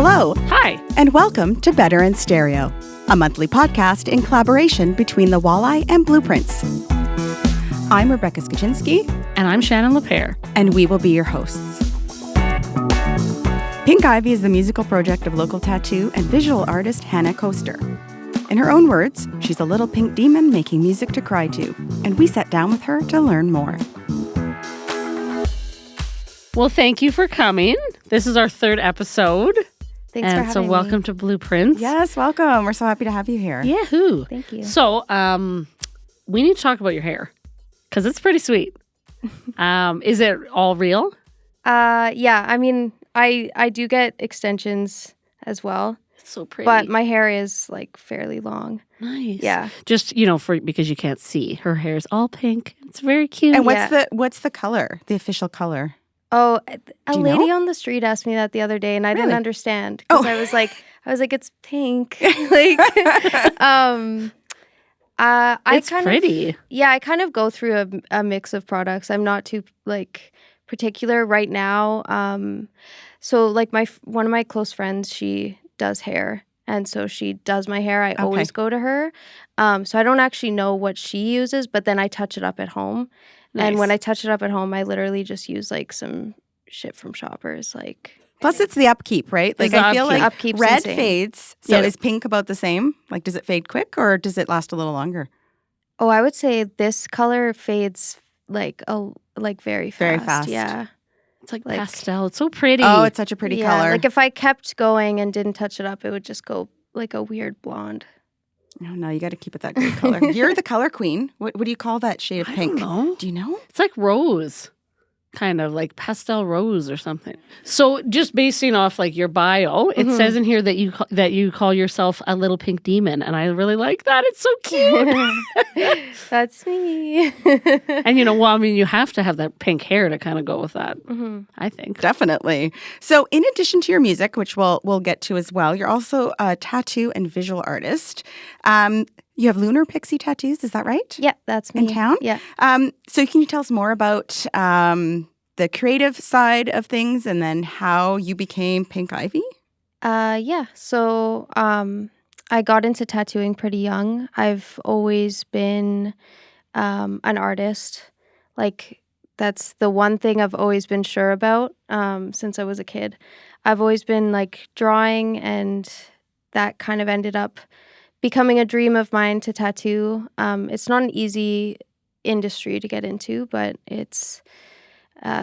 Hello. Hi. And welcome to Better in Stereo, a monthly podcast in collaboration between the Walleye and Blueprints. I'm Rebekah Skochinski. And I'm Shannon Lepere. And we will be your hosts. Pink Ivy is the musical project of local tattoo and visual artist Hanna Koester. In her own words, she's a little pink demon making music to cry to, and we sat down with her to learn more. Well, thank you for coming. This is our third episode. Thanks for having me. So welcome to Blueprints. Yes, welcome. We're so happy to have you here. Yahoo. Thank you. So we need to talk about your hair because it's pretty sweet. Is it all real? Yeah. I mean, I do get extensions as well. It's so pretty. But my hair is like fairly long. Nice. Yeah. Just, because you can't see. Her hair is all pink. It's very cute. And what's the color, the official color? Oh, a lady know? On the street asked me that the other day, and I didn't understand because Oh. I was like, it's pink. It's pretty. I kind of go through a mix of products. I'm not too particular right now. So like one of my close friends, she does hair, and so she does my hair. I always go to her. So I don't actually know what she uses, but then I touch it up at home. Nice. And when I touch it up at home, I literally just use like some shit from Shoppers. Plus, it's the upkeep, right? It's I feel upkeep. like Upkeep's red insane. fades. So Yeah. is pink about the same? Like, does it fade quick or does it last a little longer? Oh, I would say this color fades very fast. Very fast. Yeah. It's like pastel. It's so pretty. Oh, it's such a pretty Yeah, color. like if I kept going and didn't touch it up, it would just go like a weird blonde. No, you got to keep it that great color. You're the color queen. What do you call that shade of I pink? don't know. Do you know? It's like rose, kind of like pastel rose or something. So just basing off like your bio, it says in here that you call yourself a little pink demon, and I really like that. It's so cute. That's me. And you have to have that pink hair to kind of go with that. I think. Definitely. So in addition to your music, which we'll get to as well, you're also a tattoo and visual artist. You have lunar pixie tattoos, is that right? Yeah, that's me. In town? Yeah. So can you tell us more about the creative side of things and then how you became Pink Ivy? Yeah. So I got into tattooing pretty young. I've always been an artist. Like, that's the one thing I've always been sure about since I was a kid. I've always been like drawing, and that kind of ended up becoming a dream of mine to tattoo. It's not an easy industry to get into, but it's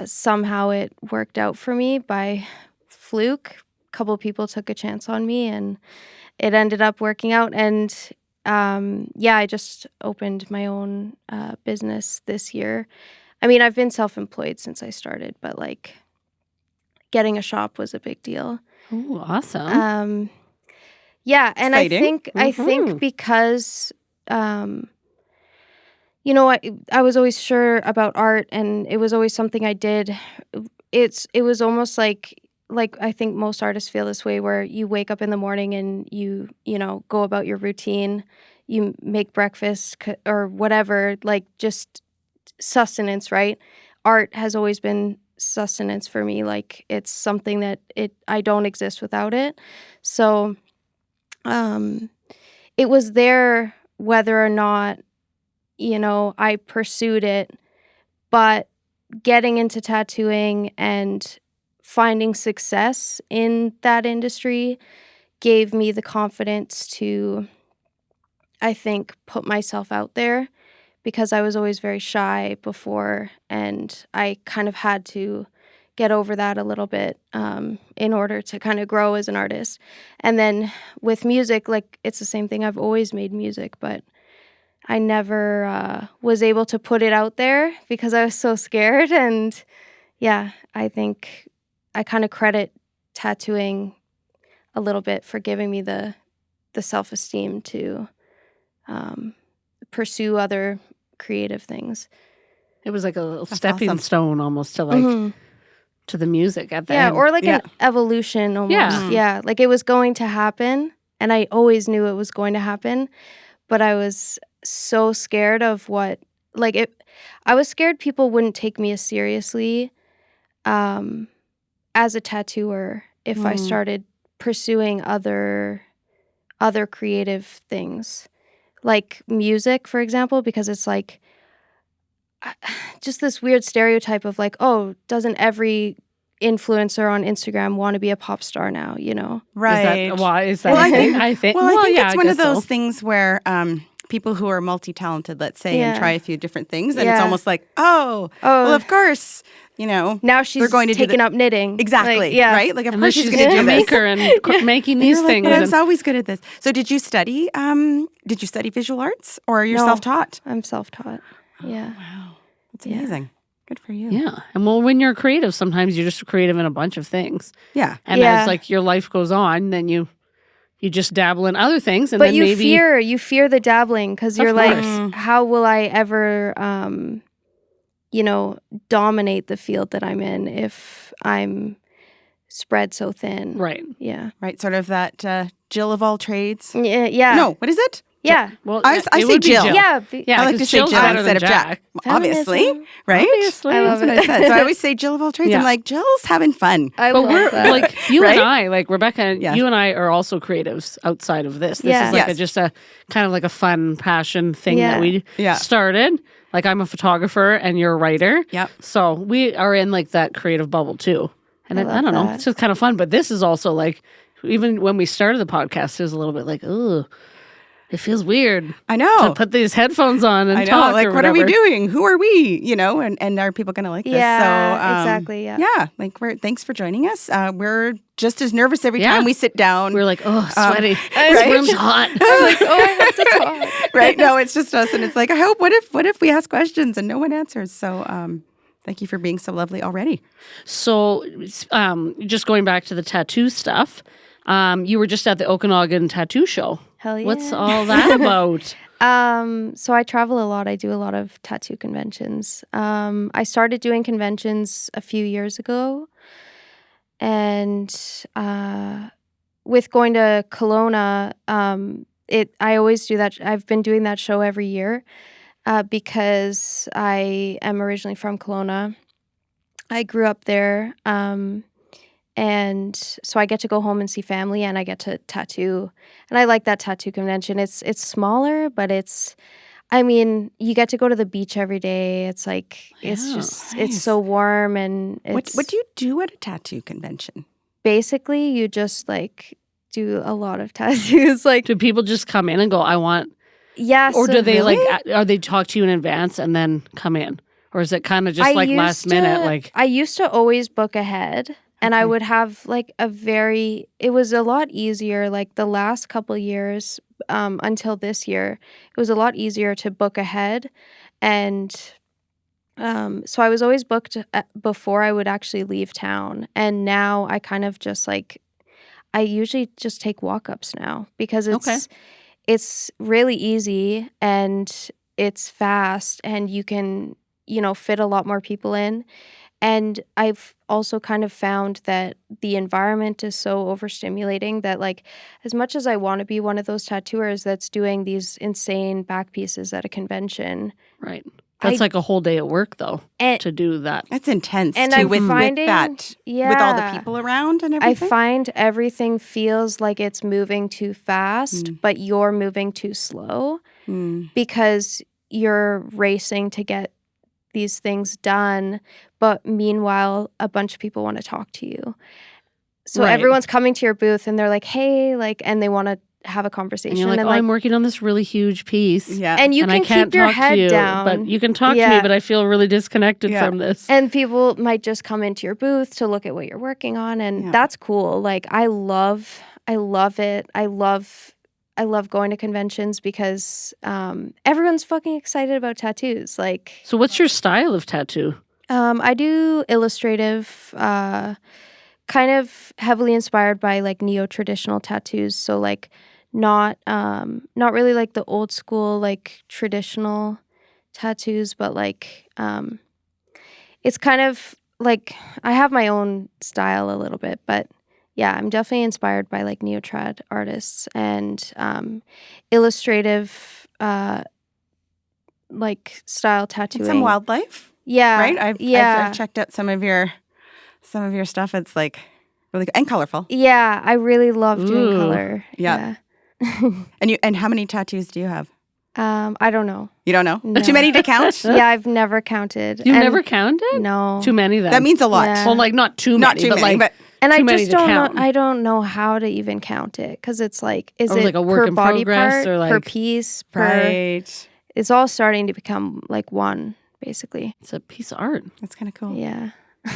somehow it worked out for me by fluke. A couple of people took a chance on me, and it ended up working out. And I just opened my own business this year. I mean, I've been self-employed since I started, but like getting a shop was a big deal. Oh, awesome. Yeah, and Exciting. I think because I was always sure about art, and it was always something I did. It was almost like I think most artists feel this way, where you wake up in the morning and you go about your routine, you make breakfast or whatever, like just sustenance, right? Art has always been sustenance for me. Like, it's something that I don't exist without it. So it was there whether or not, I pursued it, but getting into tattooing and finding success in that industry gave me the confidence to, I think, put myself out there, because I was always very shy before, and I kind of had to get over that a little bit in order to kind of grow as an artist. And then with music, like, it's the same thing. I've always made music, but I never was able to put it out there because I was so scared. And yeah, I think I kind of credit tattooing a little bit for giving me the self-esteem to pursue other creative things. It was like a little That's stepping awesome. stone almost to like to the music at the end. Or like an evolution almost. Yeah. Yeah, like it was going to happen, and I always knew it was going to happen, but I was so scared of what, I was scared people wouldn't take me as seriously as a tattooer if I started pursuing other creative things, like music, for example, because it's like just this weird stereotype of like, oh, doesn't every influencer on Instagram want to be a pop star now, you know? Right. Why is that? Well, I think. I think yeah, it's one of those things where people who are multi-talented, let's say, and try a few different things, and it's almost like, well, of course, you know, now she's going to taking up knitting. Exactly. Like, right? Like, of and course she's going to do a this. maker and making these things. But I was always good at this. So did you study visual arts, or you're self-taught? I'm self-taught. Yeah. Oh, wow. That's amazing. Good for you. Yeah. And well, when you're creative, sometimes you're just creative in a bunch of things. Yeah. And as like your life goes on, then you just dabble in other things, and but then you maybe fear the dabbling, because you're like, how will I ever dominate the field that I'm in if I'm spread so thin? Right. Yeah. Right. Sort of that Jill of all trades. Yeah. No, what is it? Yeah. Well, I say Jill. Yeah. Yeah, I like to say Jill's Jill better instead of than Jack. Obviously, Feminism. right? Obviously. I love That's what I said. So I always say Jill of all trades. Yeah. I'm like, Jill's having fun. I But love we're that. like you Right? and I, like Rebecca, Yeah. you and I are also creatives outside of this. This Yeah. is like Yes. just a kind of like a fun passion thing that we Yeah. started. Like I'm a photographer and you're a writer. Yep. So we are in like that creative bubble too. And I love don't know, that. it's just kind of fun. But this is also like, even when we started the podcast, it was a little bit like, ugh, it feels weird I to know. put these headphones on and I know. talk. Like, or what are we whatever. doing? Who are we? You know, and are people going to like this? Yeah, So, exactly, yeah. Yeah. Like, thanks for joining us. We're just as nervous every Yeah. time we sit down. We're like, oh, sweaty. This right? room's hot. I'm like, oh, I have to talk. Right? No, it's just us. And it's like, I hope, what if we ask questions and no one answers? So, thank you for being so lovely already. So, just going back to the tattoo stuff, you were just at the Okanagan Tattoo Show. Hell yeah. What's all that about? So I travel a lot. I do a lot of tattoo conventions. I started doing conventions a few years ago. And with going to Kelowna, I always do that. I've been doing that show every year because I am originally from Kelowna. I grew up there. And so I get to go home and see family, and I get to tattoo. And I like that tattoo convention. It's smaller, but you get to go to the beach every day. It's like, it's just, nice. it's so warm. And it's What do you do at a tattoo convention? basically you just like do a lot of tattoos. Like, Do people just come in and go, I want, yeah. or so do they really? are they talk to you in advance and then come in? Or is it kind of just I like used last minute? Like, I used to always book ahead. And I would have like it was a lot easier, like the last couple years until this year, it was a lot easier to book ahead. And so I was always booked before I would actually leave town. And now I kind of just like, I usually just take walk-ups now because it's really easy and it's fast and you can, fit a lot more people in. And I've also kind of found that the environment is so overstimulating that, like, as much as I want to be one of those tattooers that's doing these insane back pieces at a convention. right. That's like a whole day at work, though, to do that. That's intense, And too, I'm with finding- that, with all the people around and I everything. find everything feels like it's moving too fast, but you're moving too slow because you're racing to get these things done, but meanwhile a bunch of people want to talk to you, so Right. everyone's coming to your booth and they're like, hey, like, and they want to have a conversation. And you're like, I'm working on this really huge piece. Yeah. and you and can I can't keep your talk head to you, down, but you can talk to Yeah. me, but I feel really disconnected Yeah. from this. and people might just come into your booth to look at what you're working on, and Yeah. that's cool. Like, I love it. I love going to conventions because everyone's fucking excited about tattoos. Like, So what's your style of tattoo? I do illustrative, kind of heavily inspired by like neo-traditional tattoos. So like not really like the old school like traditional tattoos, but like it's kind of like I have my own style a little bit, but yeah, I'm definitely inspired by like neo-trad artists and illustrative like style And tattooing. some wildlife, Yeah. right? I've checked out some of your stuff. It's like Really, and colorful. Yeah, I really love doing Ooh. color. Yeah. And how many tattoos do you have? I don't know. You don't know? No. Too many to count? Yeah, I've never counted. You've And never counted? No. Too many then. That means a lot. Yeah. Well, like not too Not many, too but many, like but And too I many just to don't count. know. I don't know how to even count it because it's like, is Or it like a work per in body progress part, or per like- piece, per? right. It's all starting to become like one, basically. it's a piece of art. That's kind of cool. Yeah.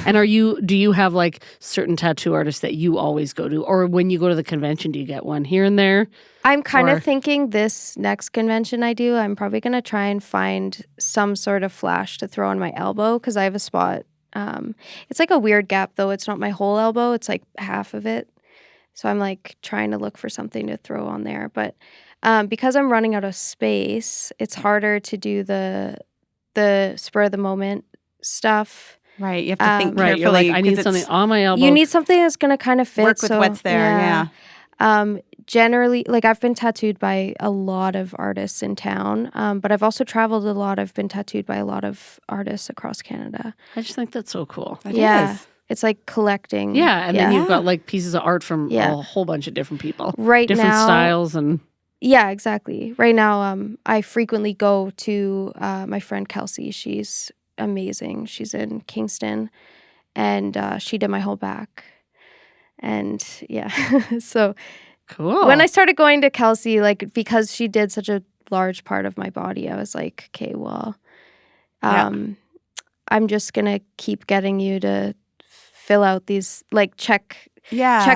And do you have like certain tattoo artists that you always go to? Or when you go to the convention, do you get one here and there? I'm kind Or- of thinking this next convention I do, I'm probably going to try and find some sort of flash to throw on my elbow because I have a spot. It's like a weird gap, though. It's not my whole elbow. It's like half of it. So I'm like trying to look for something to throw on there. But because I'm running out of space, it's harder to do the spur of the moment stuff. Right. You have to think Right. carefully. You're like, I 'cause need it's something on my elbow. You need something that's going to kind of fit. work with so, what's there. Yeah. Generally, like I've been tattooed by a lot of artists in town, but I've also traveled a lot. I've been tattooed by a lot of artists across Canada. I just think that's so cool. It Yeah. is. It's like collecting. Yeah. And then you've Yeah. got like pieces of art from Yeah. a whole bunch of different people. Right Different now, styles and Yeah, exactly. Right now, I frequently go to my friend Kelsey. She's amazing. She's in Kingston, and she did my whole back. And yeah, so cool. when I started going to Kelsey, like because she did such a large part of my body, I was like, okay, well, Yeah. I'm just gonna keep getting you to fill out these like check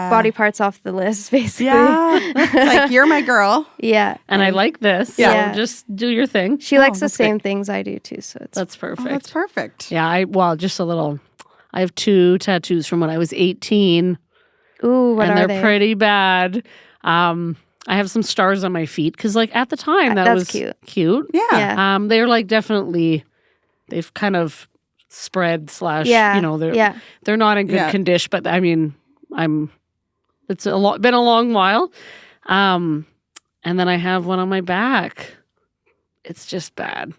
body parts off the list, basically. Yeah. It's like, you're my girl. Yeah. and I like this. Yeah. So just do your thing. She likes the that's same things I do too, so it's That's Oh, perfect. that's perfect. Yeah, just a little. I have 2 tattoos from when I was 18, ooh, what and are they're they? pretty bad. I have some stars on my feet because, like, at the time that That's was cute. cute. Yeah. They're like definitely, they've kind of spread / Yeah. you know, Yeah. they're not in good Yeah. condition. But I mean, it's been a long while. And then I have one on my back. It's just bad.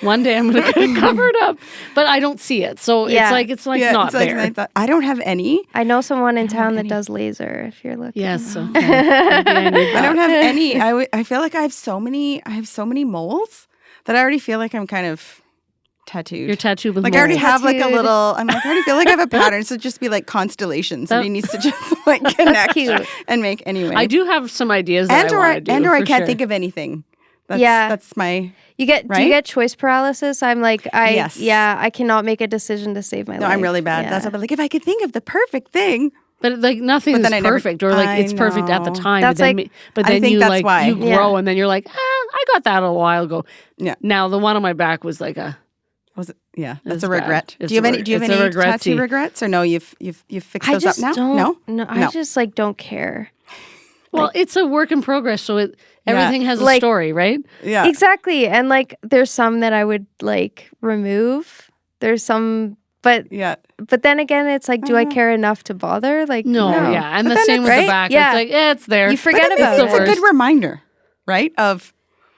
One day I'm gonna get it covered up, but I don't see it, so Yeah. it's like Yeah, not it's like, there. I don't have any. I know someone in I don't have town that any. does laser if you're looking. Yes, okay. Maybe I need I don't that. have any. I feel like I have so many moles that I already feel like I'm kind of tattooed. Your tattoo with like I already moles. have like a Tattooed. little. I'm like I already feel like I have a pattern. So it'd just be like constellations. That- Somebody needs to just like connect cute. and make anyway. I do have some ideas that and I or want I to do. and or I for can't sure. think of anything. That's, Yeah. that's my. Do you Right? get choice paralysis? I'm like, Yes. I cannot make a decision to save my No, life. I'm really bad. Yeah. That's what I'm like. If I could think of the perfect thing, But like nothing But is then I never- perfect, or like I it's perfect at the know. time. That's but then, like- but I then think you that's like why. you grow, Yeah. and then you're like, I got that a while ago. Yeah. Now the one on my back was like a. was it? Yeah, that's It's a bad. regret. It's Do you have a any? reg- Do you have it's a any tattoo regretsy. regrets, or no? You've fixed I those up just now. don't. No. I No. just like don't care. Well, it's a work in progress, so everything has a Like- story, right? Yeah. Exactly. And like there's some that I would like remove. There's some but Yeah. then again it's like, do I Uh-huh. care enough to bother? Like No, no. yeah, and But the then same with it's- the Right? back. Yeah. It's like, it's there. You forget But about it's it. a good reminder, right? Of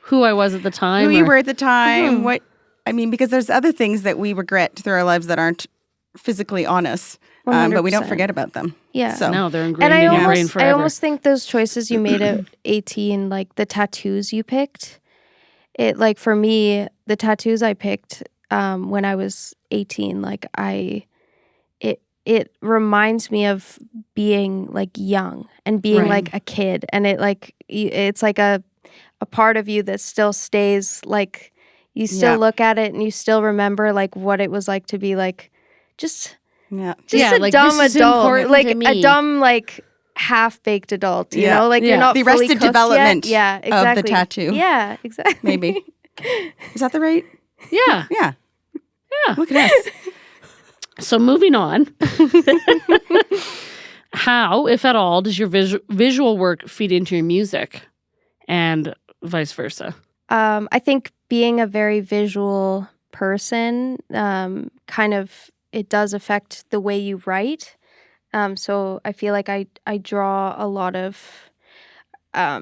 Who I was at the time. who you or- were at the time. Mhm. What I mean, because there's other things that we regret through our lives that aren't physically on us, but we don't 100%. forget about them. Yeah. So No, they're ingrained And I in your brain almost, forever. I almost think those choices you made at 18, like the tattoos you picked, it like for me, the tattoos I picked when I was 18, like it reminds me of being like young and being Right. like a kid, and it like it's like a part of you that still stays like you still Yeah. look at it and you still remember like what it was like to be like just yeah. Yeah, a like, dumb this is adult, important like to a me. dumb like half-baked adult, you Yeah. know, like Yeah. you're not The fully arrested cooked development yet. Yeah, exactly. of the tattoo. Yeah, exactly. Maybe. Is that the right? Yeah. Yeah. Yeah. Look at us. So moving on. How, if at all, does your visual work feed into your music, and vice versa? I think being a very visual person, kind of it does affect the way you write. So I feel like I draw a lot of, how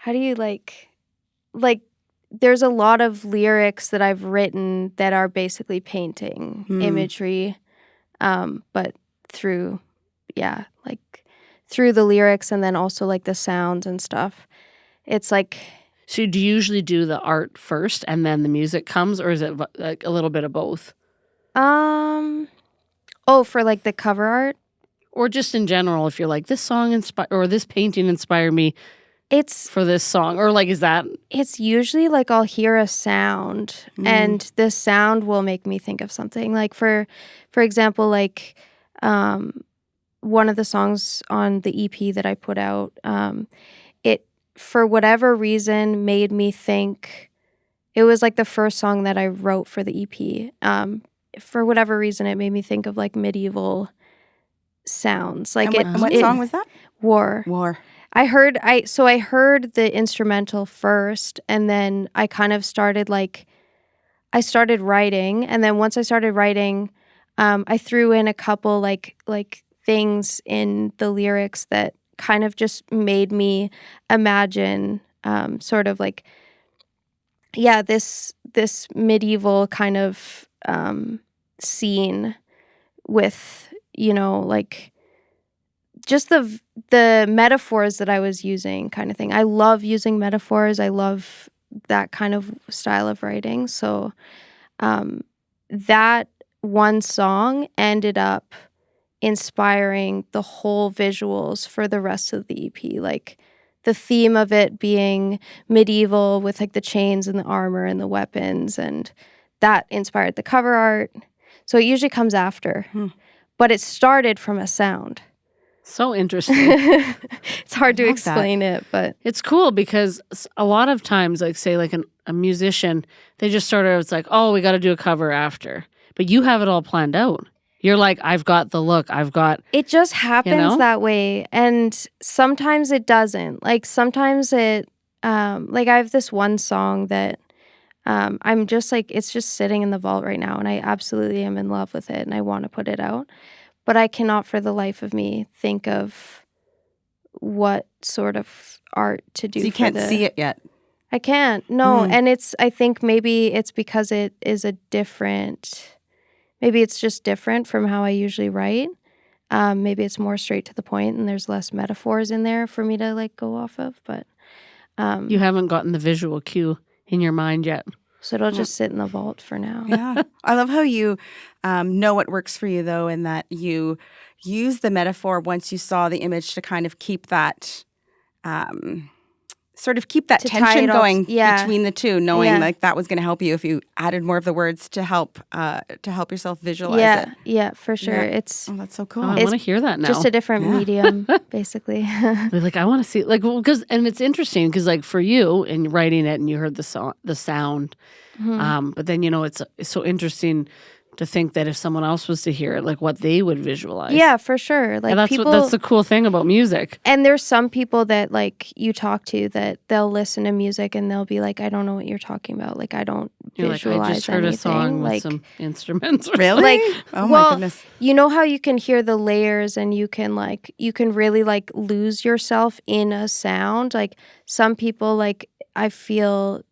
do you like there's a lot of lyrics that I've written that are basically painting imagery, but through, like through the lyrics and then also like the sounds and stuff. It's like... So do you usually do the art first and then the music comes, or is it like a little bit of both? For like the cover art? Or just in general, if you're like, this song or this painting inspired me for this song, or like, is that? It's usually like I'll hear a sound and the sound will make me think of something. Like for example, like one of the songs on the EP that I put out, it, for whatever reason, made me think, it was like the first song that I wrote for the EP. For whatever reason, it made me think of like medieval sounds. Like what song was that? War. I heard the instrumental first, and then I kind of started writing, and then once I started writing, I threw in a couple like things in the lyrics that kind of just made me imagine sort of like, this medieval kind of scene with, like just the metaphors that I was using, kind of thing. I love using metaphors. I love that kind of style of writing. So that one song ended up inspiring the whole visuals for the rest of the EP. Like the theme of it being medieval with like the chains and the armor and the weapons, and that inspired the cover art. So it usually comes after. But it started from a sound. So interesting. It's hard to explain it, but... It's cool because a lot of times, like say like a musician, they just sort of, it's like, oh, we got to do a cover after. But you have it all planned out. You're like, I've got the look, I've got... It just happens that way. And sometimes it doesn't. Like sometimes it... like I have this one song that I'm just like, it's just sitting in the vault right now, and I absolutely am in love with it, and I want to put it out. But I cannot for the life of me think of what sort of art to do. So you can't see it yet? I can't, no. And I think maybe it's because it is maybe it's just different from how I usually write. Maybe it's more straight to the point and there's less metaphors in there for me to like go off of. But you haven't gotten the visual cue in your mind yet. So it'll just sit in the vault for now. Yeah. I love how you know what works for you, though, and that you use the metaphor once you saw the image to kind of keep that tension going between the two, knowing like that was going to help you if you added more of the words to help yourself visualize it. Yeah, for sure. Yeah. It's that's so cool. Oh, I want to hear that now. Just a different medium, basically. Like I want to see, like, well, and it's interesting because, like, for you in writing it, and you heard the sound, but then it's so interesting to think that if someone else was to hear it, like what they would visualize. Yeah, for sure. Like and that's the cool thing about music. And there's some people that like you talk to that they'll listen to music and they'll be like, I don't know what you're talking about. Like I don't visualize like, I just heard anything. A song like, with some instruments. Really? Like, oh my goodness. You know how you can hear the layers and you can really like lose yourself in a sound. Like some people, like I feel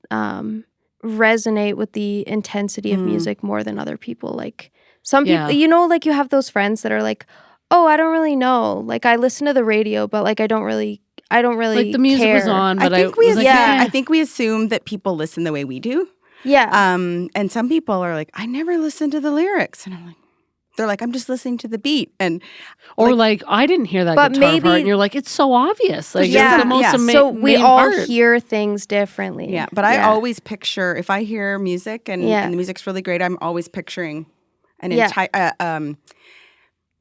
resonate with the intensity of music more than other people. Like some people, like you have those friends that are like, oh, I don't really know. Like I listen to the radio, but like I don't really like the music care. was on, but I think we assume that people listen the way we do. Yeah. And some people are like, I never listen to the lyrics, and I'm like, they're like, I'm just listening to the beat, or like I didn't hear that guitar part, and you're like, it's so obvious. Like it's the most amazing. So we all hear things differently. Yeah, but I always picture, if I hear music and the music's really great, I'm always picturing an entire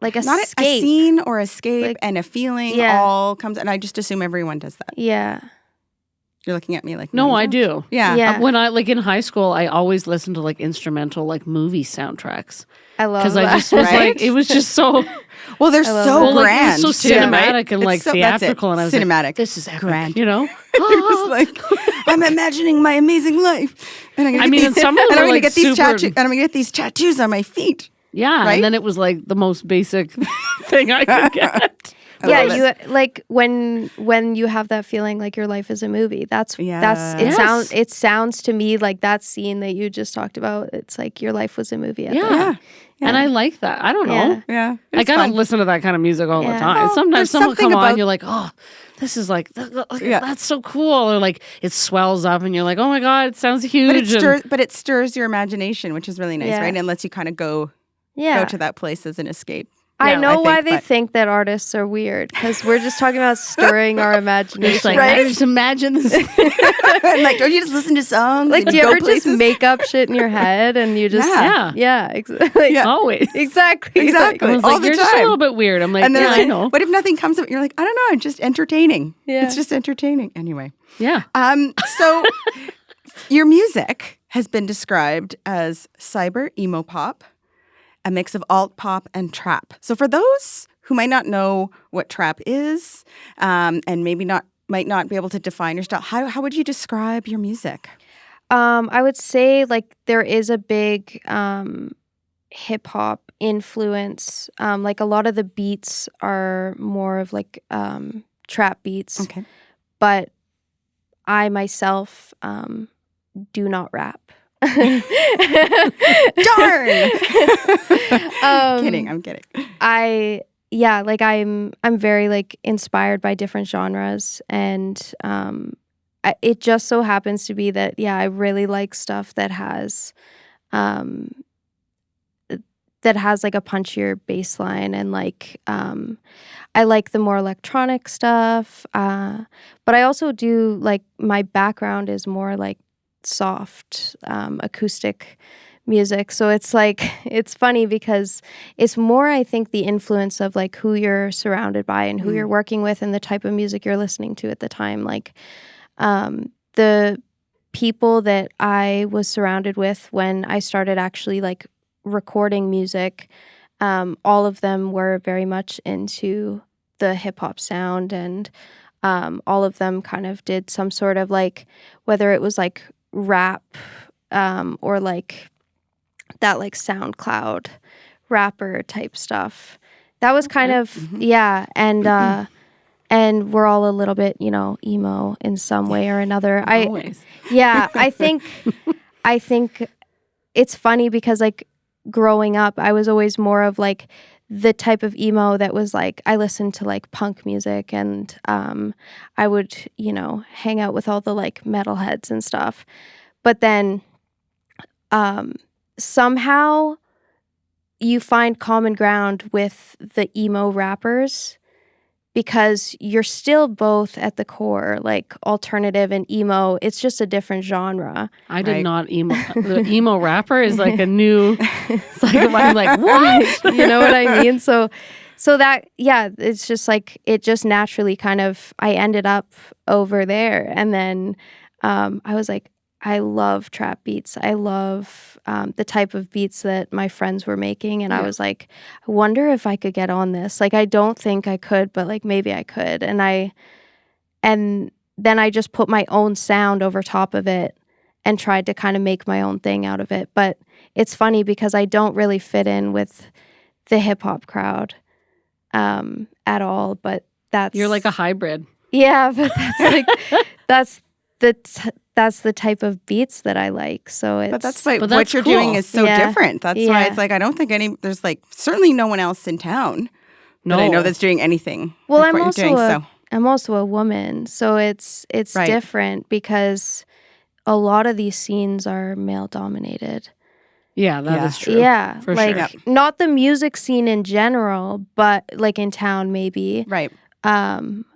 like a scene or escape, like, and a feeling all comes, and I just assume everyone does that. Yeah. You're looking at me like, no, I do. Yeah. When I, like in high school, I always listened to like instrumental, like movie soundtracks. I love that. Because I just was like, it was just so... Well, they're so grand. Like, it was so cinematic and like theatrical. And I was cinematic. Like, this is epic, grand. You know? It was like, I'm imagining my amazing life. And I'm going to get these tattoos on my feet. Yeah, right? And then it was like the most basic thing I could get. Yeah, you like when you have that feeling like your life is a movie. It sounds to me like that scene that you just talked about. It's like your life was a movie. Yeah. And I like that. I don't know. Yeah. I don't listen to that kind of music all the time. Well, sometimes someone something come on, about- you're like, oh, this is like, that's so cool. Or like it swells up and you're like, oh my God, it sounds huge. But it stirs your imagination, which is really nice, right? And lets you kind of go to that place as an escape. I know why they think that artists are weird, because we're just talking about stirring our imagination. It's like, I just imagine this. Like, don't you just listen to songs? Like, do you ever just make up shit in your head and you just exactly. Always exactly. I was all like, the you're time. just a little bit weird. I'm like, and then I know. What if nothing comes of it? You're like, I don't know. It's just entertaining. Yeah. It's just entertaining. Anyway. Yeah. So your music has been described as cyber emo pop, a mix of alt pop and trap. So for those who might not know what trap is, and maybe might not be able to define your style, how would you describe your music? I would say like there is a big hip hop influence. Like a lot of the beats are more of like trap beats. Okay. But I myself do not rap. Darn! I'm kidding. I'm very like inspired by different genres, and it just so happens to be that I really like stuff that has like a punchier bass line, and like I like the more electronic stuff, but I also do like, my background is more like soft acoustic music, so it's like, it's funny because it's more, I think, the influence of like who you're surrounded by and who you're working with and the type of music you're listening to at the time. Like the people that I was surrounded with when I started actually like recording music, all of them were very much into the hip-hop sound, and all of them kind of did some sort of like, whether it was like rap or like that like SoundCloud rapper type stuff. That was kind of and we're all a little bit, emo in some way or another. Always. I think it's funny because like growing up, I was always more of like the type of emo that was like, I listened to like punk music, and I would, hang out with all the like metalheads and stuff. But then somehow you find common ground with the emo rappers, because you're still both at the core like alternative and emo. It's just a different genre. I did not emo. The emo rapper is like a new. It's like, I'm like, what? You know what I mean? So that it's just like, it just naturally kind of, I ended up over there, and then I was like, I love trap beats. I love the type of beats that my friends were making. And I was like, I wonder if I could get on this. Like, I don't think I could, but like maybe I could. And then I just put my own sound over top of it and tried to kind of make my own thing out of it. But it's funny because I don't really fit in with the hip hop crowd at all. But You're like a hybrid. Yeah, but that's like, that's the type of beats that I like. So it's, but that's why what you're doing is so different. That's why it's like, I don't think there's like certainly no one else in town that I know that's doing anything. Well, like I'm also a woman, so it's different because a lot of these scenes are male dominated. Yeah, that is true. Yeah, for like sure. not the music scene in general, but like in town maybe. Right.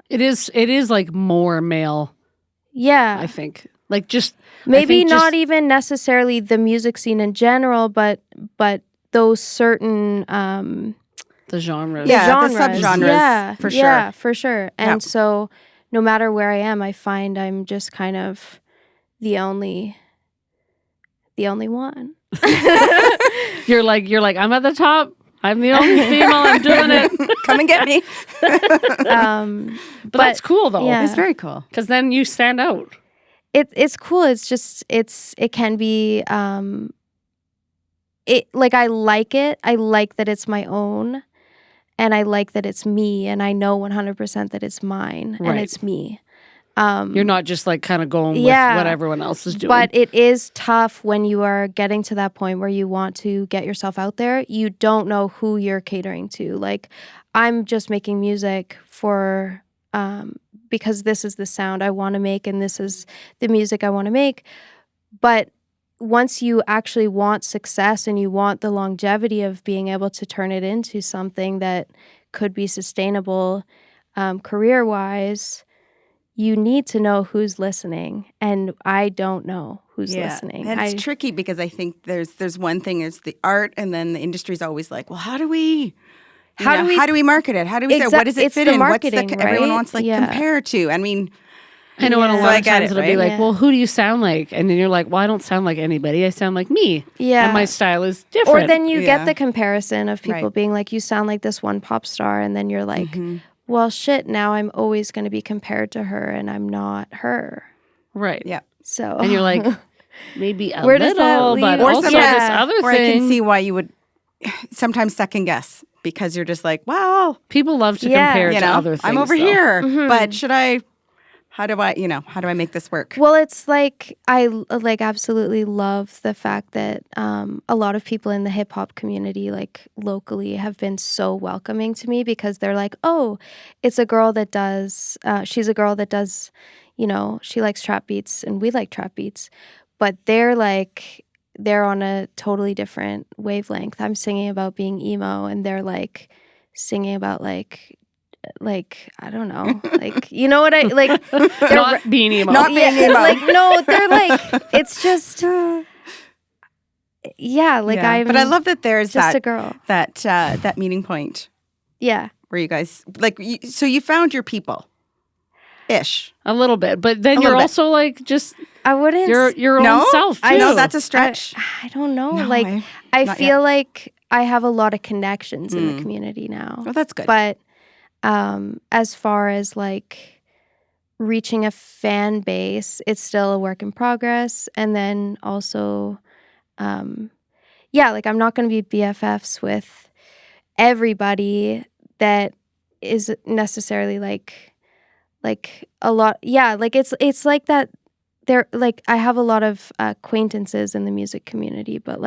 It is like more male. Yeah, I think. Like just maybe not even necessarily the music scene in general, but those certain the genres. Yeah, genres. the subgenres, for sure. Yeah, for sure. And so no matter where I am, I find I'm just kind of the only one. You're like, I'm at the top. I'm the only female. I'm doing it. Come and get me. But that's cool though. Yeah. It's very cool. Because then you stand out. It's cool. It's just it can be it like, I like it. I like that it's my own, and I like that it's me, and I know 100% that it's mine and Right. it's me. You're not just like kind of going with Yeah. what everyone else is doing. But it is tough when you are getting to that point where you want to get yourself out there. You don't know who you're catering to. Like, I'm just making music for because this is the sound I want to make and this is the music I want to make. But once you actually want success and you want the longevity of being able to turn it into something that could be sustainable career-wise, you need to know who's listening, and I don't know who's listening. And it's tricky because I think there's one thing, is the art, and then the industry's always like, well, how do we market it? How do we say, what does it it's fit the in? marketing, What's everyone right? wants Yeah. compare to? I mean, I know, and a Yeah. lot So I of get times it, it'll be right? like, Yeah. well, who do you sound like? And then you're like, well, I don't sound like anybody. I sound like me. Yeah. And my style is different. Or then you Yeah. get the comparison of people Right. being like, you sound like this one pop star, and then you're like, well, shit, now I'm always going to be compared to her, and I'm not her. Right. yeah. So And you're like, maybe a Where does that little, but leave- Or also sometimes- this other Or thing. I can see why you would sometimes second guess, because you're just like, well, People love to Yeah. compare you to know, other things. I'm over though. here, but how do I make this work? Well, it's like I absolutely love the fact that a lot of people in the hip hop community, like locally, have been so welcoming to me, because they're like, oh, it's a girl that does. She's a girl that does. She likes trap beats, and we like trap beats, but they're on a totally different wavelength. I'm singing about being emo, and they're like singing about like I don't know, you know what I like. They're Not being emo. Not being emo. no, they're like, it's just yeah, I'm but I love that there's just a that girl. that meeting point Yeah. where you guys so you found your people ish. A little bit. But then A you're little bit. also like just I wouldn't your No? own self too. I know that's a stretch. I don't know. No, I not feel like I have a lot of connections in the community now. Well, that's good. But as far as reaching a fan base, it's still a work in progress. And then also, I'm not going to be BFFs with everybody that is necessarily like a lot. Yeah, it's like that. There, I have a lot of acquaintances in the music community, but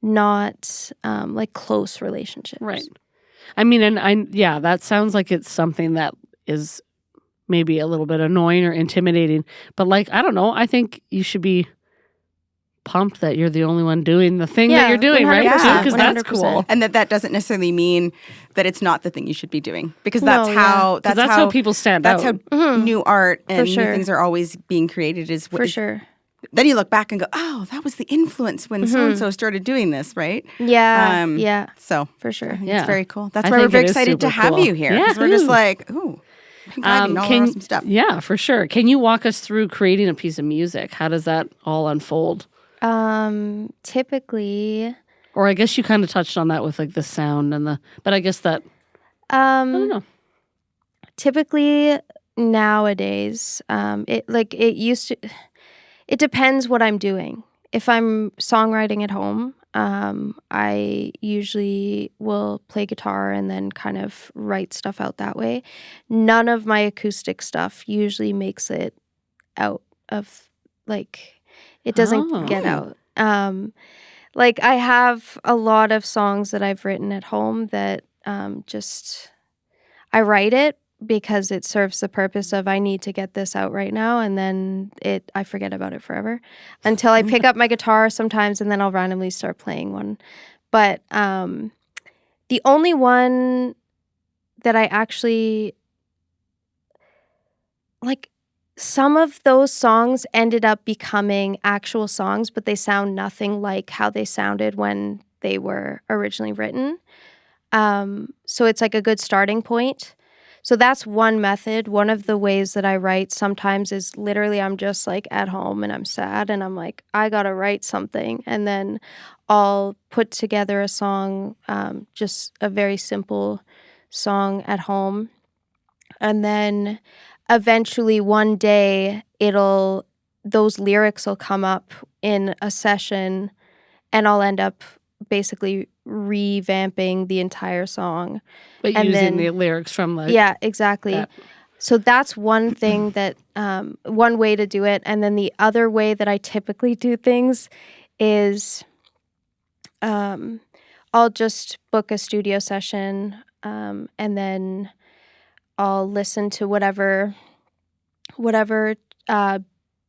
not close relationships. Right. I mean, and that sounds like it's something that is maybe a little bit annoying or intimidating. But I don't know. I think you should be pumped that you're the only one doing the thing that you're doing, right? 100%, Because that's 100%. cool. And that doesn't necessarily mean that it's not the thing you should be doing, because No, that's yeah. how That's how people stand that's out. how new art and sure. new things are always being created. Is For sure. Then you look back and go, oh, that was the influence when so and so started doing this, right? Yeah. Um, yeah. So For I think Yeah. it's very cool. That's I why we're think very it is excited to super have cool. you here, because we're just Yahoo! like, ooh, pink lighting, all awesome stuff. Yeah, for sure. Can you walk us through creating a piece of music? How does that all unfold? Typically, Or I guess you kind of touched on that with the sound and but I guess that I don't know. typically nowadays, it used to. It depends what I'm doing. If I'm songwriting at home, I usually will play guitar and then kind of write stuff out that way. None of my acoustic stuff usually makes it out of it doesn't get out. I have a lot of songs that I've written at home that I write it because it serves the purpose of I need to get this out right now, and then I forget about it forever until I pick up my guitar sometimes, and then I'll randomly start playing one. But the only one that I actually some of those songs ended up becoming actual songs, but they sound nothing like how they sounded when they were originally written. So it's a good starting point. So that's one method. One of the ways that I write sometimes is literally I'm just at home and I'm sad and I'm like, I gotta write something. And then I'll put together a song, just a very simple song at home. And then eventually one day those lyrics will come up in a session and I'll end up basically revamping the entire song. But and using then- the lyrics from the Yeah, exactly. that. So that's one thing that, one way to do it. And then the other way that I typically do things is I'll just book a studio session, and then I'll listen to whatever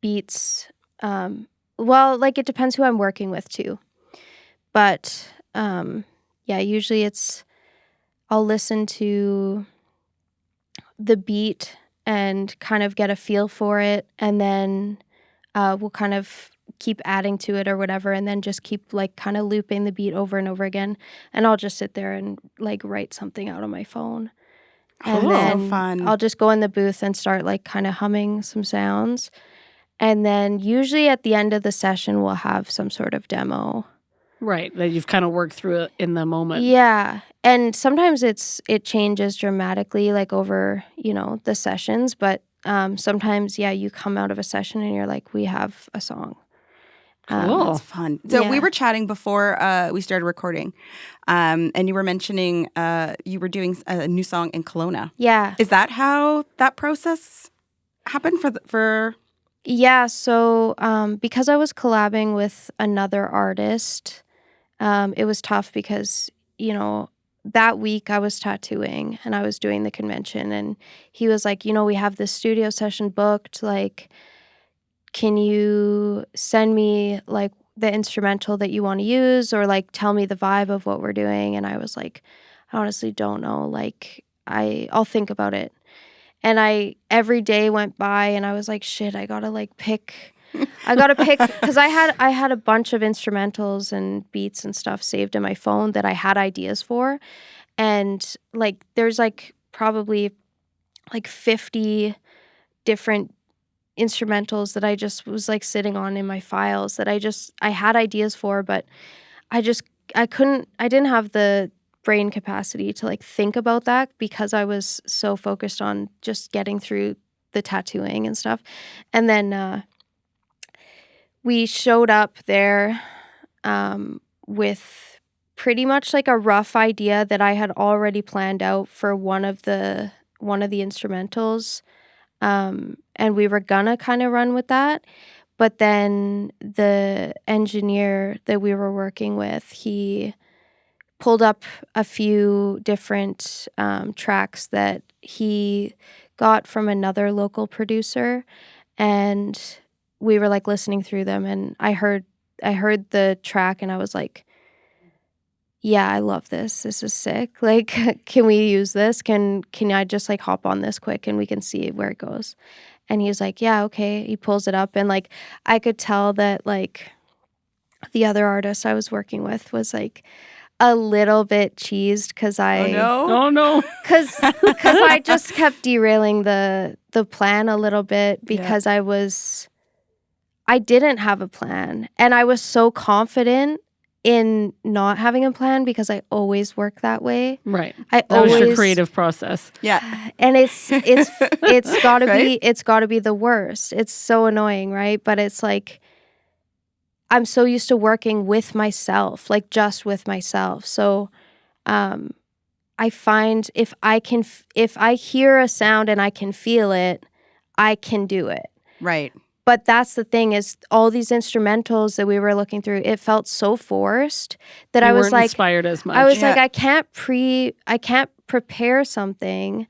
beats. Well, like it depends who I'm working with too. But usually I'll listen to the beat and kind of get a feel for it, and then we'll kind of keep adding to it or whatever, and then just keep like kind of looping the beat over and over again, and I'll just sit there and like write something out on my phone. And Cool. then So fun. I'll just go in the booth and start like kind of humming some sounds, and then usually at the end of the session we'll have some sort of demo. Right, that you've kind of worked through it in the moment. Yeah. And sometimes it changes dramatically like over, the sessions, but sometimes you come out of a session and you're like, we have a song. Cool. That's fun. So we Yeah. were chatting before we started recording, and you were mentioning you were doing a new song in Kelowna. Yeah. Is that how that process happened for? Yeah, so because I was collabing with another artist, it was tough because, that week I was tattooing and I was doing the convention, and he was like, we have this studio session booked, like, can you send me like the instrumental that you want to use, or like tell me the vibe of what we're doing? And I was like, I honestly don't know, like I'll think about it. And every day went by and I was like, shit, I gotta pick because I had a bunch of instrumentals and beats and stuff saved in my phone that I had ideas for, and like there's like probably like 50 different instrumentals that I just was like sitting on in my files that I had ideas for, but I didn't have the brain capacity to like think about that because I was so focused on just getting through the tattooing and stuff. And then we showed up there with pretty much like a rough idea that I had already planned out for one of the instrumentals, and we were gonna kind of run with that. But then the engineer that we were working with, he pulled up a few different tracks that he got from another local producer, and we were like listening through them, and I heard the track and I was like, yeah, I love this. This is sick. Like, can we use this? Can I just like hop on this quick and we can see where it goes? And he's like, yeah, okay. He pulls it up, and like I could tell that like the other artist I was working with was like a little bit cheesed because Oh no. because I just kept derailing the plan a little bit because I didn't have a plan, and I was so confident in not having a plan because I always work that way. Right. I That was your always creative process. Yeah. and it's gotta Right? it's gotta be the worst. It's so annoying, right? But it's like I'm so used to working with myself, like just with myself. So I find if I hear a sound and I can feel it, I can do it. Right. But that's the thing is all these instrumentals that we were looking through, it felt so forced that You I was weren't like inspired as much. I was Yeah. like, I can't prepare something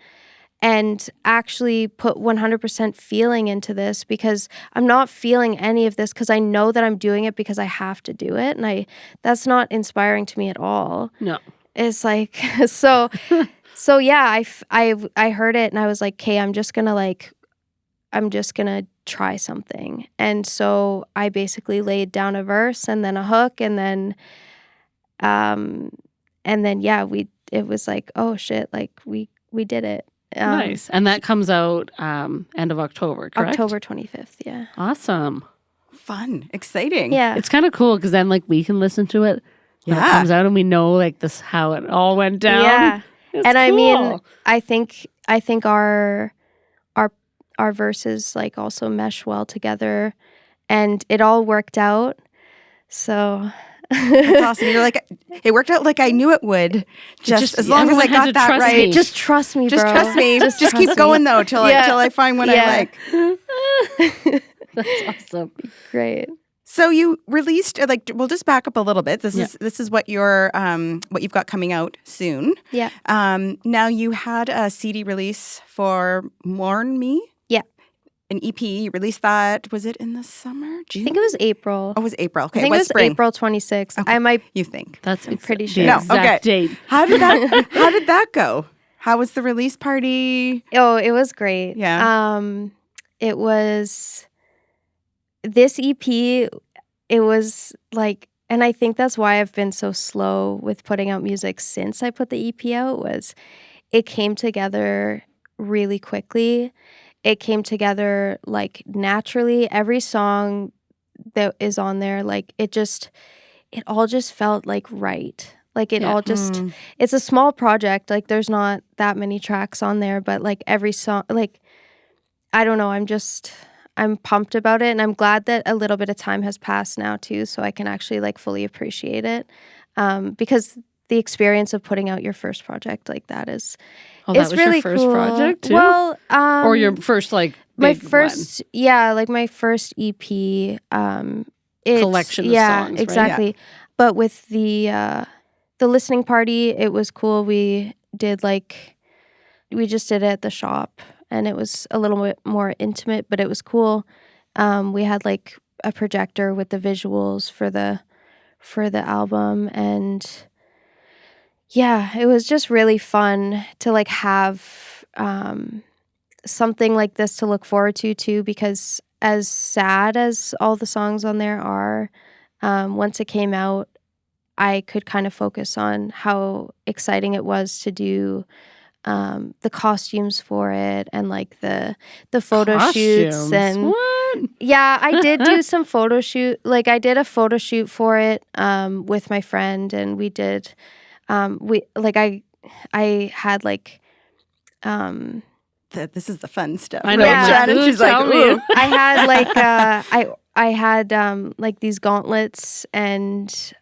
and actually put 100% feeling into this because I'm not feeling any of this because I know that I'm doing it because I have to do it, and that's not inspiring to me at all. No. It's like so yeah, I heard it and I was like, okay, I'm just gonna try something. And so I basically laid down a verse and then a hook and then it was like, oh shit, like we did it. Nice. And that comes out end of October, correct? October 25th, yeah. Awesome. Fun. Exciting. Yeah. It's kind of cool because then like we can listen to it when it Yeah. comes out and we know like this how it all went down. Yeah. It's And I mean, cool. I think our verses like also mesh well together and it all worked out. So That's awesome. You're like, it worked out like I knew it would. Just as long as I everyone had got to that trust right. me. Just trust me, Just bro. trust me. Just trust keep me. going though till I find what I like. That's awesome. Great. So you released, we'll just back up a little bit. This is what what you've got coming out soon. Yeah. Now you had a CD release for Mourn Me. Yeah. An EP. You released that. Was it in the summer? June? I think it was April. Oh, it was April. Okay, I think it it was was spring. April 26th. Okay. I might. You think? I'm pretty sure. The No, exact okay. date. How did that go? How was the release party? Oh, it was great. Yeah. It was this EP. It was like, and I think that's why I've been so slow with putting out music since I put the EP out. Was it came together really quickly. It came together like naturally. Every song that is on there, like it all just felt like right. Like it all just, it's a small project. Like there's not that many tracks on there, but like every song, like, I don't know. I'm pumped about it. And I'm glad that a little bit of time has passed now too. So I can actually like fully appreciate it. Because the experience of putting out your first project like that is, Oh, that it's was really your first cool. project too? Well, Or your first like my big first, like my first EP, Collection of songs, right? exactly. But with the listening party, it was cool. We just did it at the shop, and it was a little bit more intimate, but it was cool. We had like a projector with the visuals for the album, and yeah, it was just really fun to like have something like this to look forward to too, because as sad as all the songs on there are, once it came out, I could kind of focus on how exciting it was to do the costumes for it, and like the photo shoots. And what? yeah, I did do some photo shoot. Like I did a photo shoot for it with my friend, and we did I had like This is the fun stuff. I know. Yeah. Shannon, she's like, Tell me. ooh. I had like I had like these gauntlets and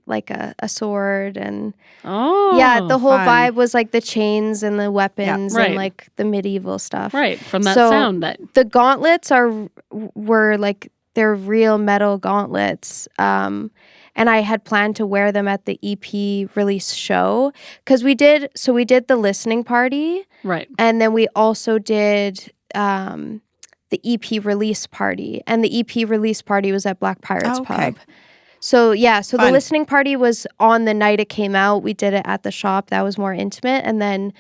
like a sword, and Oh. yeah, the whole fun. vibe was like the chains and the weapons right. and like the medieval stuff. Right. From that So- sound that The gauntlets were like, they're real metal gauntlets. And I had planned to wear them at the EP release show, because we did the listening party, right. and then we also did the EP release party, and the EP release party was at Black Pirates Okay. Pub. So yeah, so the Fun. listening party was on the night it came out. We did it at the shop. That was more intimate, and then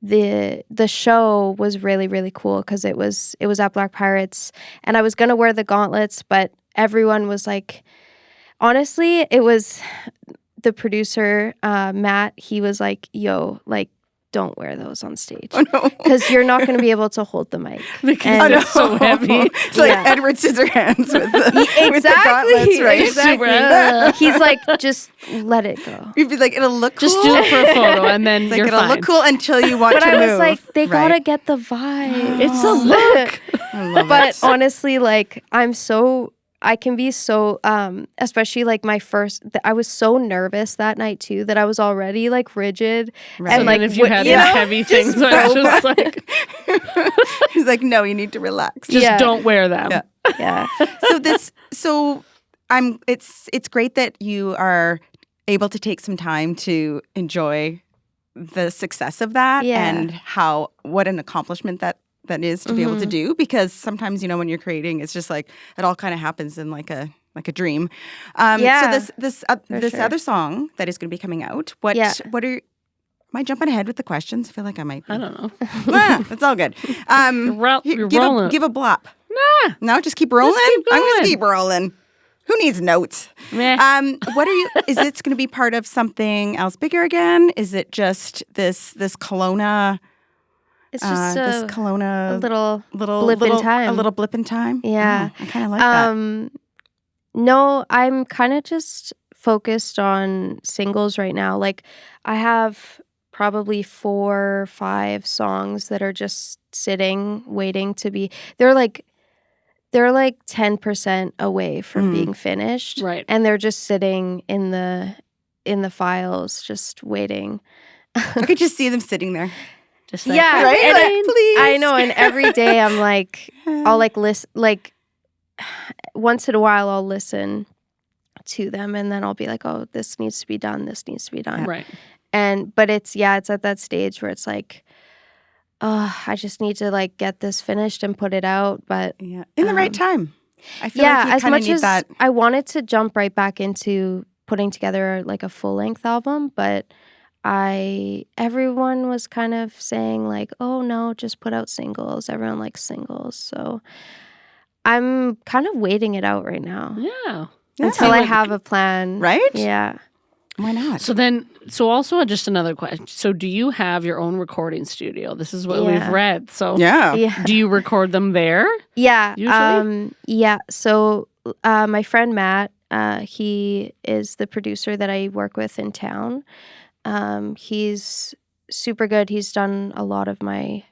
the show was really, really cool because it was at Black Pirates, and I was gonna wear the gauntlets, but everyone was like, honestly, it was the producer, Matt. He was like, "Yo, like, don't wear those on stage Oh no. because you're not going to be able to hold the mic." Because And- it's so heavy. It's like Yeah. Edward Scissorhands with the, Exactly. with the gauntlets, right? Exactly. He's like, just let it go. You'd be like, it'll look cool. Just do it for a photo and then It's like, you're it'll fine. look cool until you want But to I move. was like, they right? gotta get the vibe. It's a look. I love But it. honestly, like, I can be so, especially like I was so nervous that night too, that I was already like rigid. Right. So And then like, if you had you know, heavy things, I was just like, He's like, no, you need to relax. just Yeah. don't wear them. Yeah. yeah. It's great that you are able to take some time to enjoy the success of that Yeah. and what an accomplishment that is to be able to do, because sometimes, when you're creating, it's just like it all kind of happens in like a dream. Yeah, So this sure. other song that is going to be coming out, what are, am I jumping ahead with the questions? I feel like I might be. I don't know. It's all good. You're give rolling. give a blop. Nah. No, just keep rolling. keep I'm going. going to keep rolling. Who needs notes? Meh. What are you? Is it going to be part of something else bigger again? Is it just this Kelowna? It's just This a Kelowna little blip in time. A little blip in time. Yeah. Oh, I kind of like that. No, I'm kind of just focused on singles right now. Like, I have probably 4 or 5 songs that are just sitting, waiting to be. They're like, they're like 10% away from being finished. Right. And they're just sitting in the files, just waiting. I could just see them sitting there. Just like, Yeah, right? and Like, please. I know, and every day I'm like, I'll like listen, like once in a while I'll listen to them, and then I'll be like, oh, this needs to be done, this needs to be done. Right. But it's at that stage where it's like, oh, I just need to like get this finished and put it out. But in the right time. I feel like you as kind of much need as that. I wanted to jump right back into putting together like a full length album, but everyone was kind of saying like, oh no, just put out singles. Everyone likes singles. So I'm kind of waiting it out right now Yeah. until I have a plan. Right? Yeah. Why not? So also just another question. So do you have your own recording studio? This is what we've Yeah. read. So Yeah. do you record them there? Yeah. Usually? Yeah. So my friend Matt, he is the producer that I work with in town. He's super good. He's done a lot of my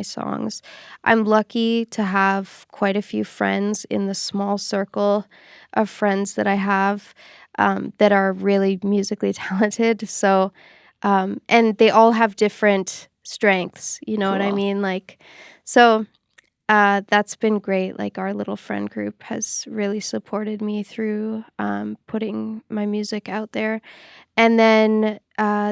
songs. I'm lucky to have quite a few friends in the small circle of friends that I have that are really musically talented. So, and they all have different strengths. You know what I Cool. mean? Like, so that's been great. Like our little friend group has really supported me through putting my music out there. And then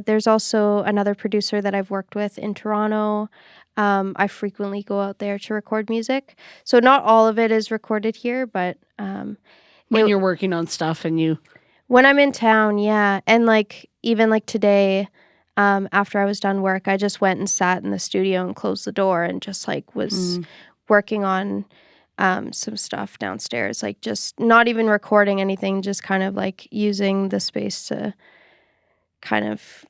there's also another producer that I've worked with in Toronto. I frequently go out there to record music. So not all of it is recorded here, but When you're working on stuff and you... when I'm in town, yeah. And like even like today, after I was done work, I just went and sat in the studio and closed the door and just like was working on some stuff downstairs. Like just not even recording anything, just kind of like using the space to kind of,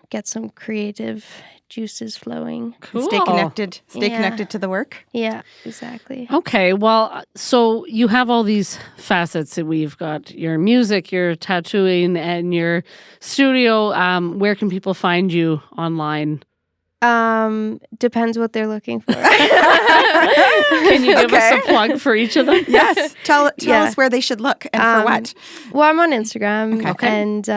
get some creative juices flowing. Cool. Stay connected. Stay Yeah. connected to the work. Yeah, exactly. Okay, well, so you have all these facets. We've got your music, your tattooing, and your studio. Where can people find you online? Depends what they're looking for. Can you give us a plug for each of them? Yes. Tell Yeah. us where they should look and for what. Well, I'm on Instagram, Okay. and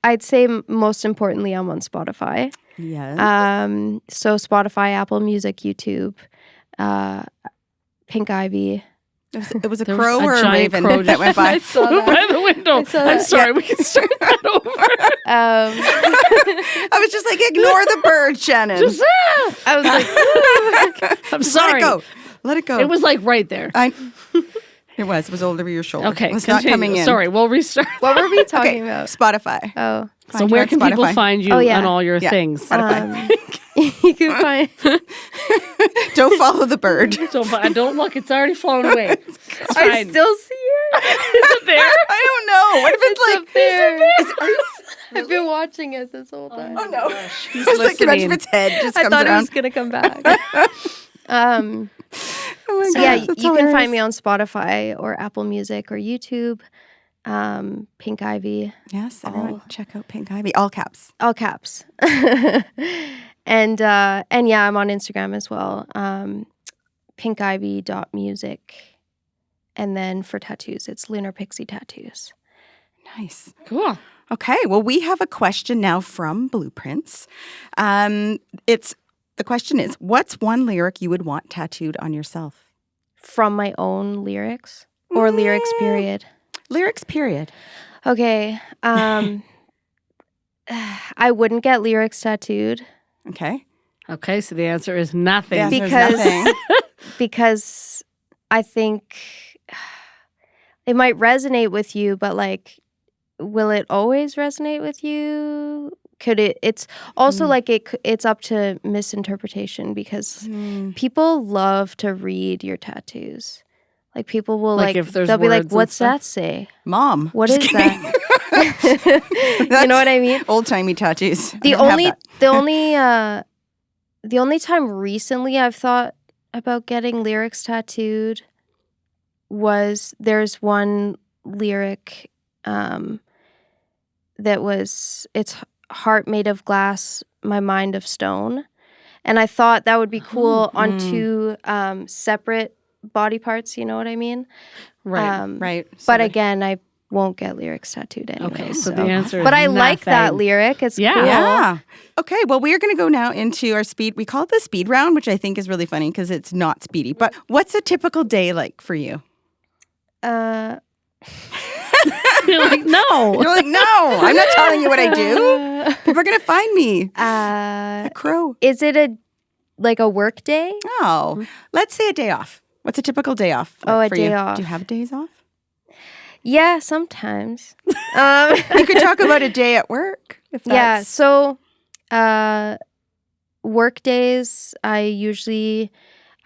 I'd say most importantly, I'm on Spotify. Yes. So Spotify, Apple Music, YouTube, Pink Ivy. It was a There crow was or a giant raven crow that went by. just flew by the window. I saw I'm that. sorry, we can start that over. I was just like, ignore the bird, Shannon. I was like, I'm Just sorry. Let it go. Let it go. It was like right there. It was all over your shoulder. Okay, It's not continue. coming in. Sorry, we'll restart. what were we talking about? Spotify. Oh, So Find you where on can people Spotify. find you Oh, yeah. on all your Yeah. things? Spotify. you can find. Don't follow the bird. So, but I don't look. It's already flown away. It's I fine. still see it. Is it there? I don't know. What if it's like up there. Are you, I've been watching it this whole time. oh no. He's I was like, imagine listening. if its head just I comes thought it around. was gonna come back. Oh my So yeah, gosh, that's you can hilarious. find me on Spotify or Apple Music or YouTube. Pink Ivy, Yes, everyone check out Pink Ivy. All caps. all caps. and yeah, I'm on Instagram as well. pinkivy.music. And then for tattoos, it's Lunar Pixie Tattoos. Nice. Cool. Okay, well, we have a question now from Blueprints. The question is, what's one lyric you would want tattooed on yourself? From my own lyrics or lyrics period. Lyrics, period. Okay. I wouldn't get lyrics tattooed Okay. Okay, so the answer is nothing. The answer is Because- nothing. because I think it might resonate with you, but like, will it always resonate with you? Could it? It's also like it's up to misinterpretation because people love to read your tattoos. Like people will Like if there's they'll be like, words and "What's stuff? that say? Mom. What Just is kidding. that?" You know what I mean? Old-timey tattoos. I The don't have only that. the only time recently I've thought about getting lyrics tattooed was there's one lyric that was it's heart made of glass, my mind of stone. And I thought that would be cool on two separate body parts, you know what I mean? Right. Right. But again, I won't get lyrics tattooed anyway. Okay, so the answer is But I like that nothing. lyric. It's Yeah. cool. Yeah. Okay, well, we are going to go now into our speed. We call it the speed round, which I think is really funny because it's not speedy. But what's a typical day like for you? Uh, You're like, no. You're like, no, I'm not telling you what I do. People are going to find me. A crow. Is it a work day? Oh, let's say a day off. What's a typical day off Oh, a for day you? off. Do you have days off? Yeah, sometimes. You could talk about a day at work. If that's... Yeah, so work days, I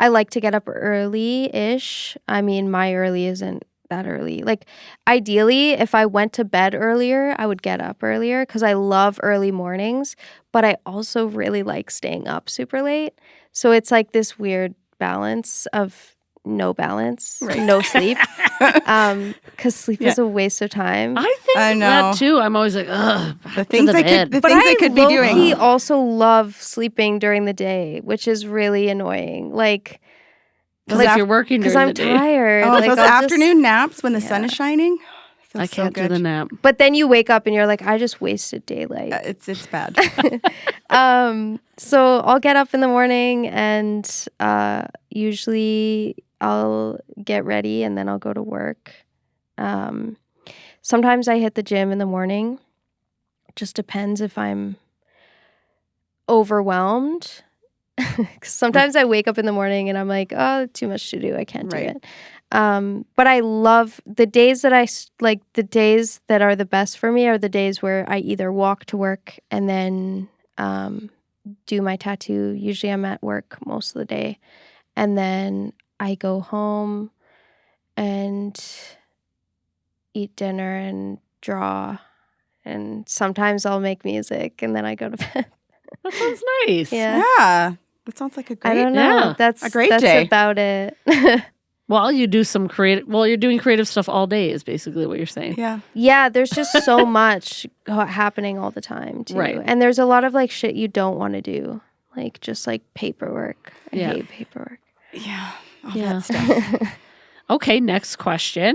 like to get up early-ish. I mean, my early isn't that early. Like, ideally, if I went to bed earlier, I would get up earlier because I love early mornings, but I also really like staying up super late. So it's like this weird balance of no balance, no sleep, because sleep is a waste of time. I think I know. that too. I'm always like, ugh. The things I could, the But things I I could be doing. low-key also love sleeping during the day, which is really annoying. Like, Because if you're working because during I'm the day, tired. Oh, like, those I'll just- afternoon naps when the sun is shining. Feels I can't so do good. the nap. But then you wake up and you're like, I just wasted daylight. It's bad. So I'll get up in the morning and usually I'll get ready and then I'll go to work. Sometimes I hit the gym in the morning. Just depends if I'm overwhelmed. 'Cause sometimes I wake up in the morning and I'm like, oh, too much to do. I can't do it. But I love the days that the days that are the best for me are the days where I either walk to work and then do my tattoo. Usually I'm at work most of the day. And then I go home and eat dinner and draw. And sometimes I'll make music and then I go to bed. That sounds nice. Yeah. Yeah. That sounds like a great I don't know. Yeah. That's A great day. about it. Well, you do some creative. Well, you're doing creative stuff all day. Is basically what you're saying. Yeah. Yeah, there's just so much happening all the time, too. Right. And there's a lot of like shit you don't want to do, like just like paperwork. I hate paperwork. Yeah. All Yeah. that stuff. Okay, next question.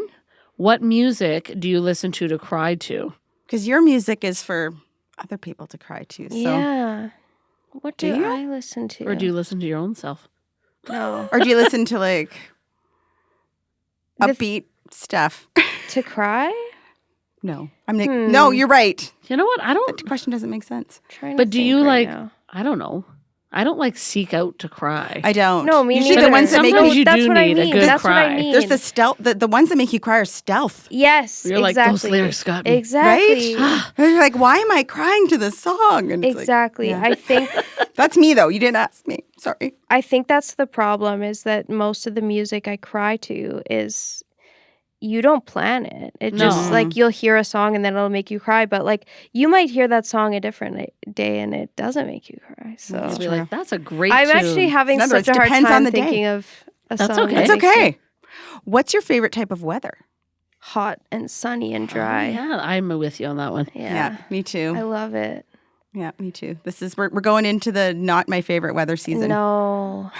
What music do you listen to cry to? Because your music is for other people to cry to. So. Yeah. What do you? I listen to? Or do you listen to your own self? No. Or do you listen to like upbeat stuff? To cry? No. I'm like, no, you're right. You know what? I don't. That question doesn't make sense. Trying to But do think you right like? now. I don't know. I don't like seek out to cry. I don't. No, me Usually neither. the ones that make Sometimes you you that's do what I need a mean. good That's what I cry. mean. there's the stealth the ones that make you cry are stealth. Yes, You're like, exactly. those lyrics got me. Exactly. Right? And you're like, why am I crying to this song? And it's like, Exactly. yeah. I think that's me though. You didn't ask me. Sorry. I think that's the problem is that most of the music I cry to is you don't plan it. It just No. like you'll hear a song and then it'll make you cry, but like you might hear that song a different day and it doesn't make you cry. So I'll be true. like, that's a great. I'm tune. actually having In other such a words, hard depends on time the day. thinking of a That's song. okay. that That's makes me okay. What's your favorite type of weather? hot and sunny and Oh, dry. yeah, I'm with you on that one. Yeah. Me too. I love it. Yeah, me too. This is we're going into the not my favorite weather season, No.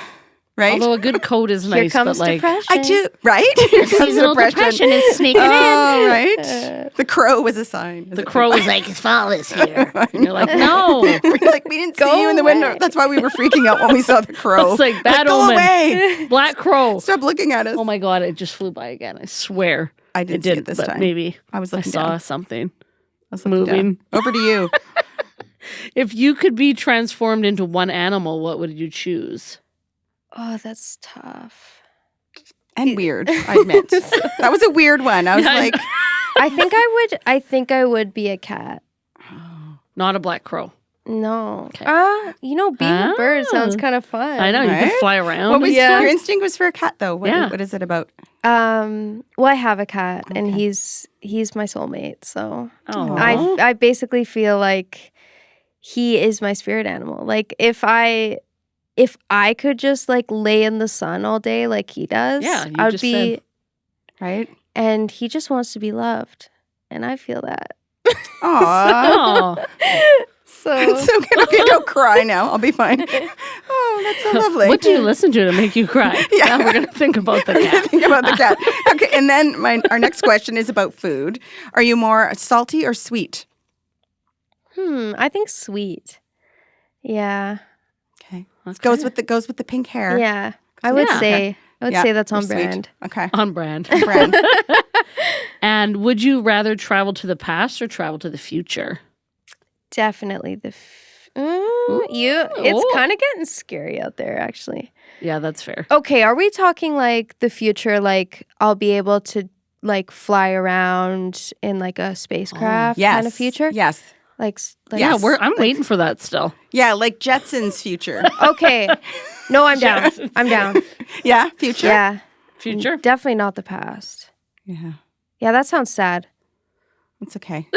right? Although a good coat is nice, Here comes but like depression. I do, right? Here comes seasonal depression is sneaking in. Oh, right. The crow was a sign. The crow was like, fall is here. And you're like, no. We're like, we didn't see you in the window. away. That's why we were freaking out when we saw the crow. It's like, bad go omen. away. Black crow. Stop looking at us. Oh my God, it just flew by again. I swear. I It didn't see it didn't, this but time. maybe I was I looking saw down. something. I was looking moving. down. Over to you. If you could be transformed into one animal, what would you choose? Oh, that's tough. And weird, I admit. That was a weird one. I was Yeah, I like, I think I would be a cat. Not a black crow. No. Okay. Being a bird sounds Ah. kind of fun. I know, you Right? could fly around. what was Yeah. your instinct was for a cat though? Yeah. What is it about? Well, I have a cat and Okay. he's my soulmate. So Oh. I basically feel like he is my spirit animal. Like if I could just like lay in the sun all day like he does, Yeah, you I would just be said. Right? and he just wants to be loved. And I feel that. Aww. Oh. So It's okay. Okay, don't cry now. I'll be fine. Oh. Oh, that's so lovely. What do you listen to make you cry? Yeah. Now we're going to think about the cat. Think about the cat. Okay, and then our next question is about food. Are you more salty or sweet? I think sweet. Yeah. Okay. Goes with the pink hair. Yeah. I would say that's on or sweet. brand. Okay. On brand. Brand. And would you rather travel to the past or travel to the future? Definitely it's kind of getting scary out there, actually. Yeah, that's fair. Okay, are we talking like the future, like I'll be able to like fly around in like a spacecraft kind of future? Yes. Like Yeah, I'm waiting for that still. Yeah, like Jetsons future. Okay. No, I'm down. I'm down. Yeah, future. Yeah. Future? Definitely not the past. Yeah. Yeah, that sounds sad. It's okay.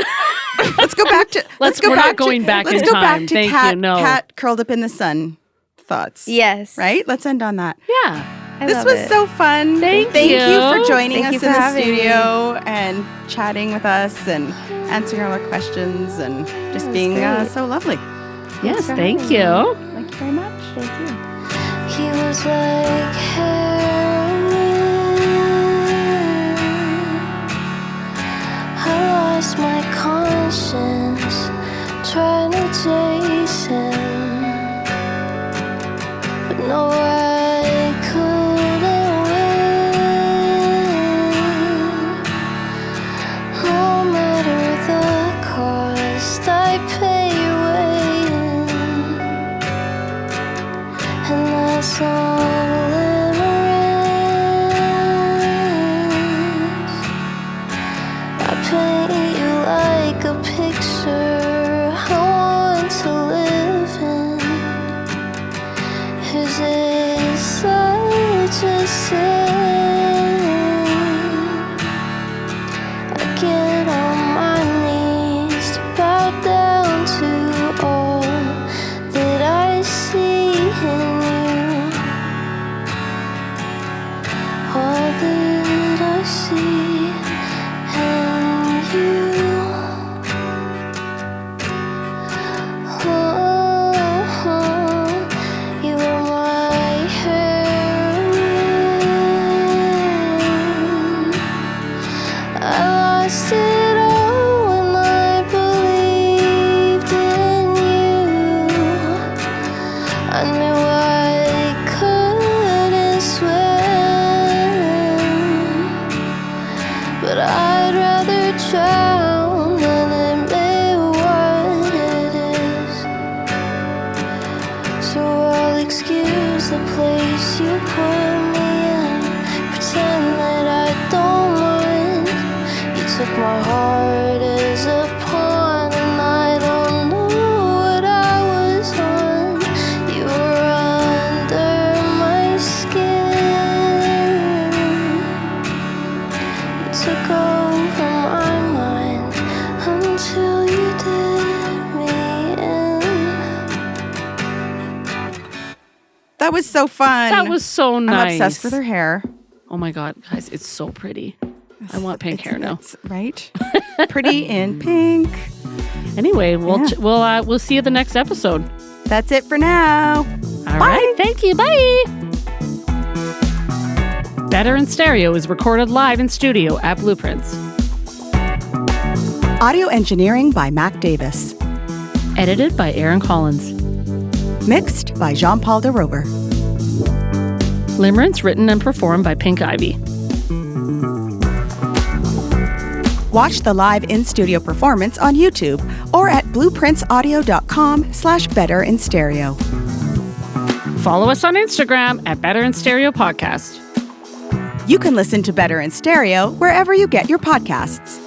Let's go back to. We're not going back in Let's go time. back to Thank cat, you. No. cat curled up in the sun thoughts. Yes. Right? Let's end on that. Yeah. This was so fun. Thank you you. for joining Thank us you in for the having me. studio and chatting with us and answering all our questions and just being great. so lovely. Yes, for thank having you. Thank you very much. Thank you. He was like heroin. I lost my conscience trying to chase him, but no, I couldn't win. No matter the cost, I pay waiting. And that's all limerence. I paint you like a picture I want to live in. Is it such a sin? I get on my knees to bow down to all that I see in you. All that I see in you. You are my heroine. I lost it all when I believed in you. I knew I couldn't swim, but I'd rather drown than admit what it is. So I'll excuse the place you put me in, pretend that I don't mind. You took my heart as a pawn, and I don't know what I was on. You were under my skin. You took over my mind until you did me in. That was so fun. That was so nice. I'm obsessed with her hair. Oh my God, guys, it's so pretty. I want pink hair now. Right? Pretty in pink. Anyway, we'll see you at the next episode. That's it for now. All right. Thank you. Bye. Better in Stereo is recorded live in studio at Blueprints. Audio engineering by Mac Davis. Edited by Aaron Collins. Mixed by Jean-Paul DeRober. Limerence written and performed by Pink Ivy. Watch the live in-studio performance on YouTube or at blueprintsaudio.com/betterinstereo. Follow us on Instagram at Better in Stereo Podcast. You can listen to Better in Stereo wherever you get your podcasts.